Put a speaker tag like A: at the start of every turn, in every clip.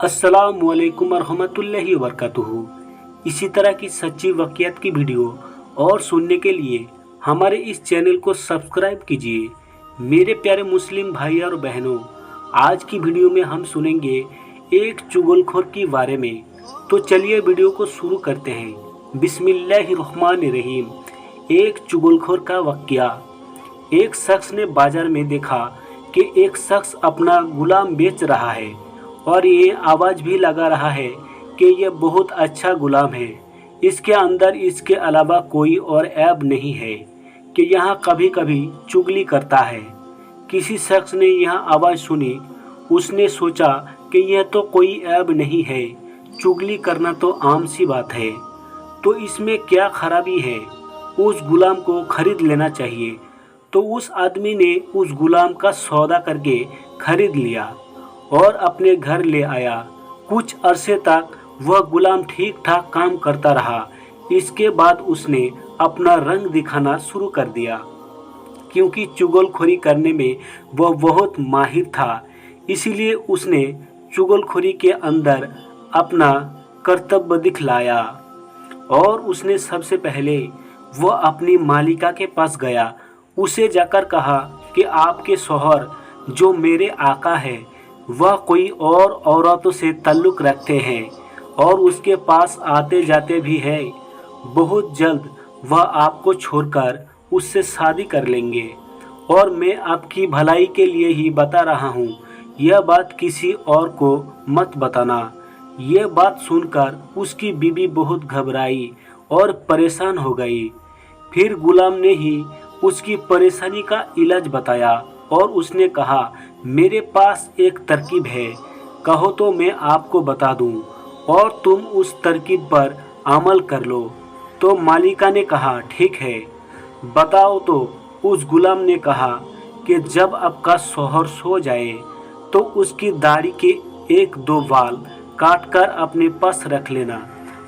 A: अस्सलामुअलैकुम वरहमतुल्लाहि वबरकातुहू। इसी तरह की सच्ची वाक़ियात की वीडियो और सुनने के लिए हमारे इस चैनल को सब्सक्राइब कीजिए। मेरे प्यारे मुस्लिम भाई और बहनों, आज की वीडियो में हम सुनेंगे एक चुगलखोर के बारे में। तो चलिए वीडियो को शुरू करते हैं। बिस्मिल्लाहिर्रहमानिर्रहीम। एक चुगलखोर का वाक़या। एक शख्स ने बाजार में देखा कि एक शख्स अपना गुलाम बेच रहा है और ये आवाज़ भी लगा रहा है कि यह बहुत अच्छा गुलाम है, इसके अंदर इसके अलावा कोई और ऐब नहीं है, कि यहाँ कभी कभी चुगली करता है। किसी शख्स ने यह आवाज़ सुनी। उसने सोचा कि यह तो कोई ऐब नहीं है, चुगली करना तो आम सी बात है, तो इसमें क्या खराबी है, उस गुलाम को खरीद लेना चाहिए। तो उस आदमी ने उस गुलाम का सौदा करके खरीद लिया और अपने घर ले आया। कुछ अरसे तक वह गुलाम ठीक ठाक काम करता रहा। इसके बाद उसने अपना रंग दिखाना शुरू कर दिया, क्योंकि चुगलखोरी करने में वह बहुत माहिर था। इसीलिए उसने चुगलखोरी के अंदर अपना कर्तव्य दिखलाया और उसने सबसे पहले वह अपनी मालिका के पास गया। उसे जाकर कहा कि आपके शौहर जो मेरे आका है वह कोई और औरतों से ताल्लुक़ रखते हैं और उसके पास आते जाते भी हैं। बहुत जल्द वह आपको छोड़कर उससे शादी कर लेंगे और मैं आपकी भलाई के लिए ही बता रहा हूँ, यह बात किसी और को मत बताना। यह बात सुनकर उसकी बीवी बहुत घबराई और परेशान हो गई। फिर गुलाम ने ही उसकी परेशानी का इलाज बताया और उसने कहा, मेरे पास एक तरकीब है, कहो तो मैं आपको बता दूं और तुम उस तरकीब पर अमल कर लो। तो मालिका ने कहा, ठीक है, बताओ। तो उस गुलाम ने कहा कि जब आपका शौहर सो जाए तो उसकी दाढ़ी के एक दो बाल काटकर अपने पास रख लेना,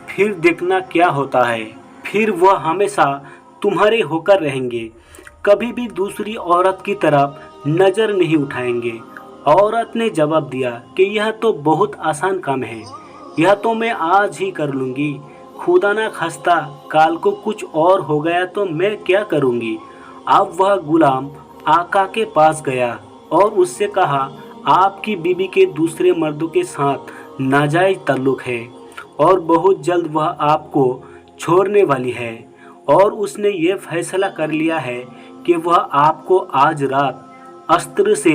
A: फिर देखना क्या होता है। फिर वह हमेशा तुम्हारे होकर रहेंगे, कभी भी दूसरी औरत की तरफ नज़र नहीं उठाएंगे। औरत ने जवाब दिया कि यह तो बहुत आसान काम है, यह तो मैं आज ही कर लूँगी। खुदा ना खास्ता काल को कुछ और हो गया तो मैं क्या करूँगी। अब वह गुलाम आका के पास गया और उससे कहा, आपकी बीवी के दूसरे मर्दों के साथ नाजायज़ ताल्लुक़ है और बहुत जल्द वह आपको छोड़ने वाली है और उसने ये फैसला कर लिया है कि वह आपको आज रात अस्त्र से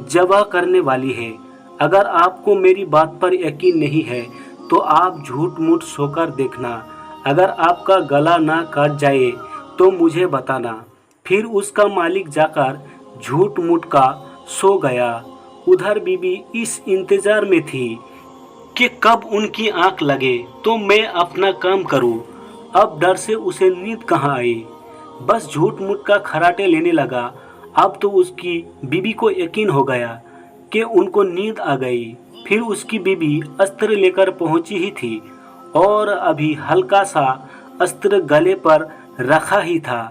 A: ज़बह करने वाली है। अगर आपको मेरी बात पर यकीन नहीं है तो आप झूठ मूठ सोकर देखना। अगर आपका गला ना काट जाए तो मुझे बताना। फिर उसका मालिक जाकर झूठ मूठ का सो गया। उधर बीबी इस इंतज़ार में थी कि कब उनकी आंख लगे तो मैं अपना काम करूं। अब डर से उसे नींद कहाँ आई, बस झूठ मूठ का खराटे लेने लगा। अब तो उसकी बीबी को यकीन हो गया कि उनको नींद आ गई। फिर उसकी बीबी अस्त्र लेकर पहुंची ही थी और अभी हल्का सा अस्त्र गले पर रखा ही था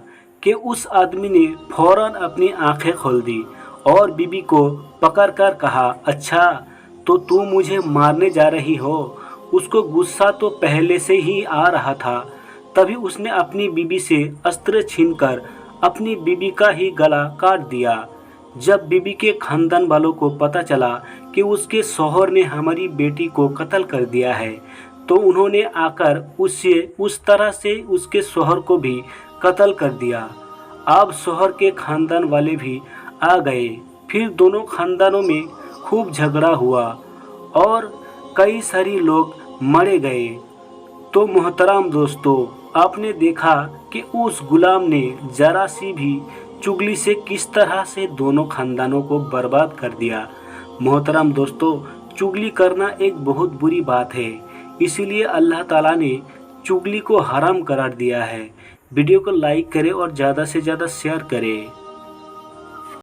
A: कि उस आदमी ने फौरन अपनी आंखें खोल दी और बीबी को पकड़कर कहा, अच्छा तो तू मुझे मारने जा रही हो। उसको गुस्सा तो पहले से ही आ रहा था। तभी उसने अपनी बीबी से अस्त्र छीनकर अपनी बीबी का ही गला काट दिया। जब बीबी के खानदान वालों को पता चला कि उसके शौहर ने हमारी बेटी को कत्ल कर दिया है, तो उन्होंने आकर उससे उस तरह से उसके शौहर को भी कत्ल कर दिया। अब शौहर के खानदान वाले भी आ गए। फिर दोनों खानदानों में खूब झगड़ा हुआ और कई सारे लोग मारे गए। तो मोहतरम दोस्तों, आपने देखा कि उस गुलाम ने ज़रा सी भी चुगली से किस तरह से दोनों खानदानों को बर्बाद कर दिया। मोहतरम दोस्तों, चुगली करना एक बहुत बुरी बात है, इसीलिए अल्लाह ताला ने चुगली को हराम करार दिया है। वीडियो को लाइक करें और ज़्यादा से ज़्यादा शेयर करें।